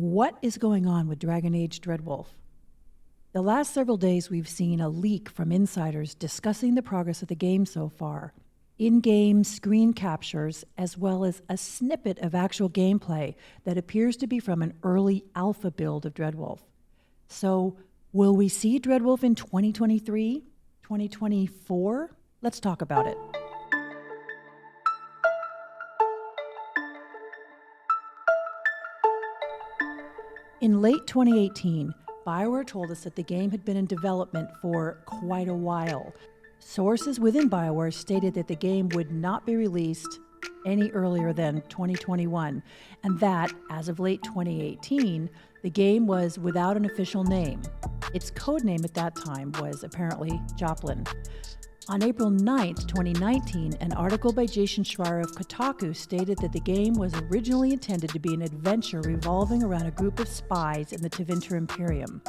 What is going on with Dragon Age Dreadwolf? The last several days we've seen a leak from insiders discussing the progress of the game so far, in-game screen captures, as well as a snippet of actual gameplay that appears to be from an early alpha build of Dreadwolf. So, will we see Dreadwolf in 2023, 2024? Let's talk about it. In late 2018, BioWare told us that the game had been in development for quite a while. Sources within BioWare stated that the game would not be released any earlier than 2021, and that, as of late 2018, the game was without an official name. Its codename at that time was apparently Joplin. On April 9th, 2019, an article by Jason Schreier of Kotaku stated that the game was originally intended to be an adventure revolving around a group of spies in the Tevinter Imperium.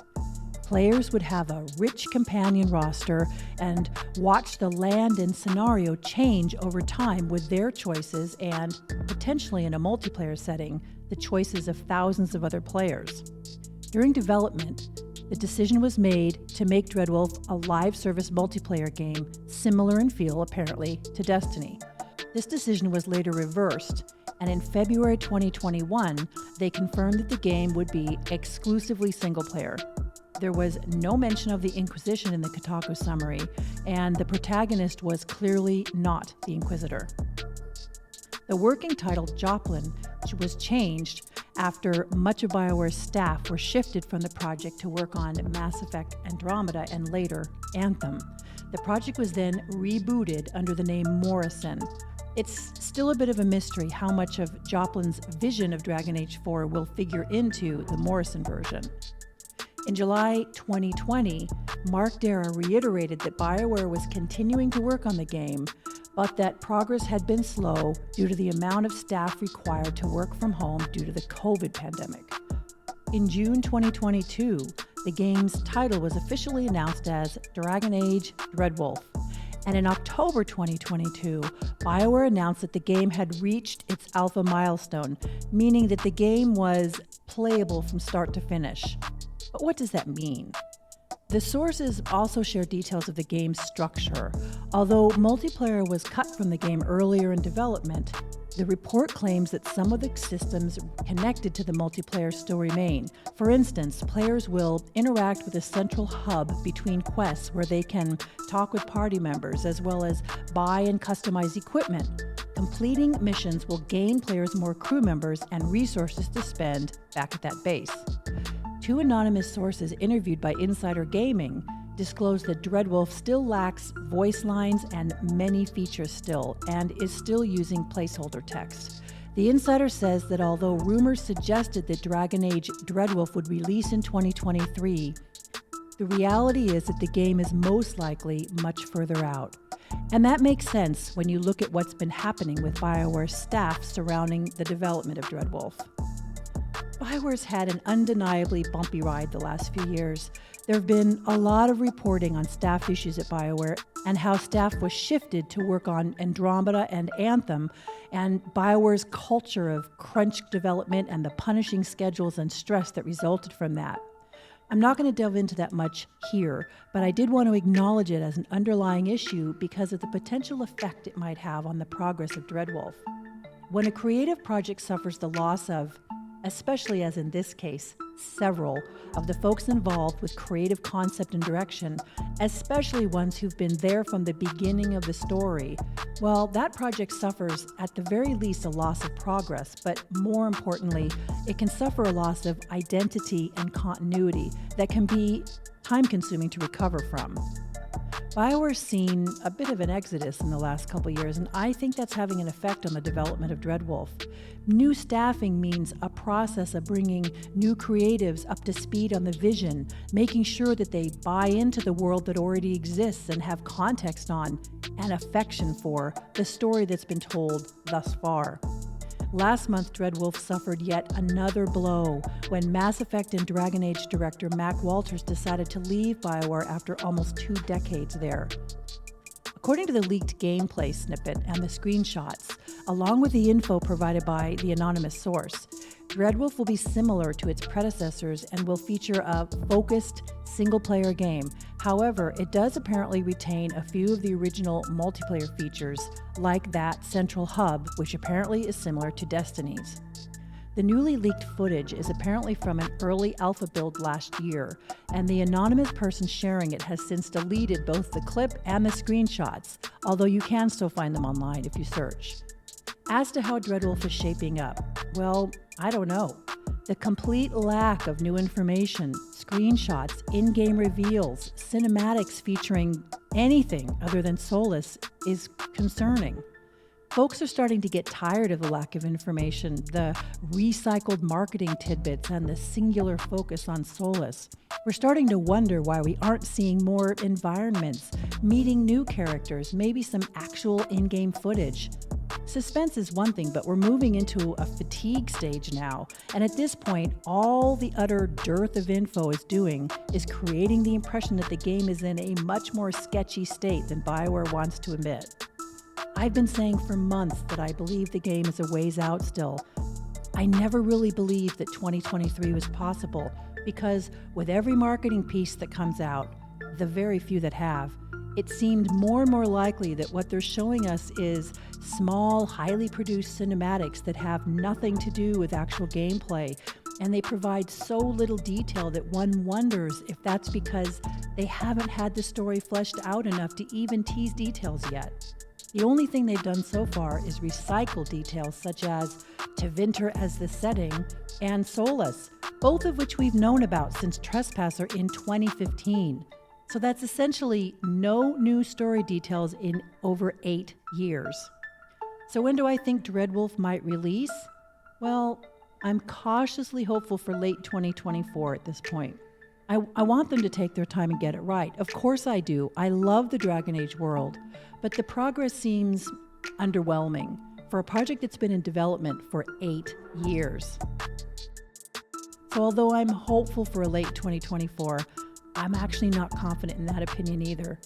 Players would have a rich companion roster and watch the land and scenario change over time with their choices and, potentially in a multiplayer setting, the choices of thousands of other players. During development, the decision was made to make Dreadwolf a live service multiplayer game similar in feel, apparently, to Destiny. This decision was later reversed, and in February 2021, they confirmed that the game would be exclusively single player. There was no mention of the Inquisition in the Kotaku summary, and the protagonist was clearly not the Inquisitor. The working title Joplin was changed after much of BioWare's staff were shifted from the project to work on Mass Effect Andromeda and later Anthem. The project was then rebooted under the name Morrison. It's still a bit of a mystery how much of Joplin's vision of Dragon Age 4 will figure into the Morrison version. In July 2020, Mark Darrah reiterated that BioWare was continuing to work on the game, but that progress had been slow due to the amount of staff required to work from home due to the COVID pandemic. In June 2022, the game's title was officially announced as Dragon Age Dreadwolf. And in October 2022, BioWare announced that the game had reached its alpha milestone, meaning that the game was playable from start to finish. But what does that mean? The sources also share details of the game's structure. Although multiplayer was cut from the game earlier in development, the report claims that some of the systems connected to the multiplayer still remain. For instance, players will interact with a central hub between quests where they can talk with party members as well as buy and customize equipment. Completing missions will gain players more crew members and resources to spend back at that base. Two anonymous sources interviewed by Insider Gaming disclosed that Dreadwolf still lacks voice lines and many features still, and is still using placeholder text. The insider says that although rumors suggested that Dragon Age Dreadwolf would release in 2023, the reality is that the game is most likely much further out. And that makes sense when you look at what's been happening with BioWare's staff surrounding the development of Dreadwolf. BioWare's had an undeniably bumpy ride the last few years. There have been a lot of reporting on staff issues at BioWare and how staff was shifted to work on Andromeda and Anthem, and BioWare's culture of crunch development and the punishing schedules and stress that resulted from that. I'm not going to delve into that much here, but I did want to acknowledge it as an underlying issue because of the potential effect it might have on the progress of Dreadwolf. When a creative project suffers the loss of, especially as in this case, several of the folks involved with creative concept and direction, especially ones who've been there from the beginning of the story, well, that project suffers at the very least a loss of progress, but more importantly, it can suffer a loss of identity and continuity that can be time-consuming to recover from. BioWare's seen a bit of an exodus in the last couple years, and I think that's having an effect on the development of Dreadwolf. New staffing means a process of bringing new creatives up to speed on the vision, making sure that they buy into the world that already exists and have context on and affection for the story that's been told thus far. Last month, Dreadwolf suffered yet another blow when Mass Effect and Dragon Age director Mac Walters decided to leave BioWare after almost 2 decades there. According to the leaked gameplay snippet and the screenshots, along with the info provided by the anonymous source, Dreadwolf will be similar to its predecessors and will feature a focused single-player game. However, it does apparently retain a few of the original multiplayer features, like that central hub, which apparently is similar to Destiny's. The newly leaked footage is apparently from an early alpha build last year, and the anonymous person sharing it has since deleted both the clip and the screenshots, although you can still find them online if you search. As to how Dreadwolf is shaping up, well, I don't know. The complete lack of new information, screenshots, in-game reveals, cinematics featuring anything other than Solus is concerning. Folks are starting to get tired of the lack of information, the recycled marketing tidbits, and the singular focus on Solus. We're starting to wonder why we aren't seeing more environments, meeting new characters, maybe some actual in-game footage. Suspense is one thing, but we're moving into a fatigue stage now, and at this point, all the utter dearth of info is doing is creating the impression that the game is in a much more sketchy state than BioWare wants to admit. I've been saying for months that I believe the game is a ways out still. I never really believed that 2023 was possible because with every marketing piece that comes out, the very few that have, it seemed more and more likely that what they're showing us is small, highly produced cinematics that have nothing to do with actual gameplay, and they provide so little detail that one wonders if that's because they haven't had the story fleshed out enough to even tease details yet. The only thing they've done so far is recycle details such as Tevinter as the setting and Solus, both of which we've known about since Trespasser in 2015. So that's essentially no new story details in over 8 years. So when do I think Dreadwolf might release? Well, I'm cautiously hopeful for late 2024 at this point. I want them to take their time and get it right. Of course I do. I love the Dragon Age world, but the progress seems underwhelming for a project that's been in development for 8 years. So although I'm hopeful for a late 2024, I'm actually not confident in that opinion either.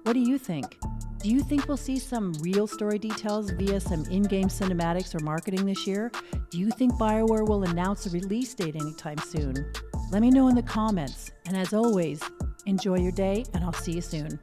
What do you think? Do you think we'll see some real story details via some in-game cinematics or marketing this year? Do you think BioWare will announce a release date anytime soon? Let me know in the comments. And as always, enjoy your day, and I'll see you soon.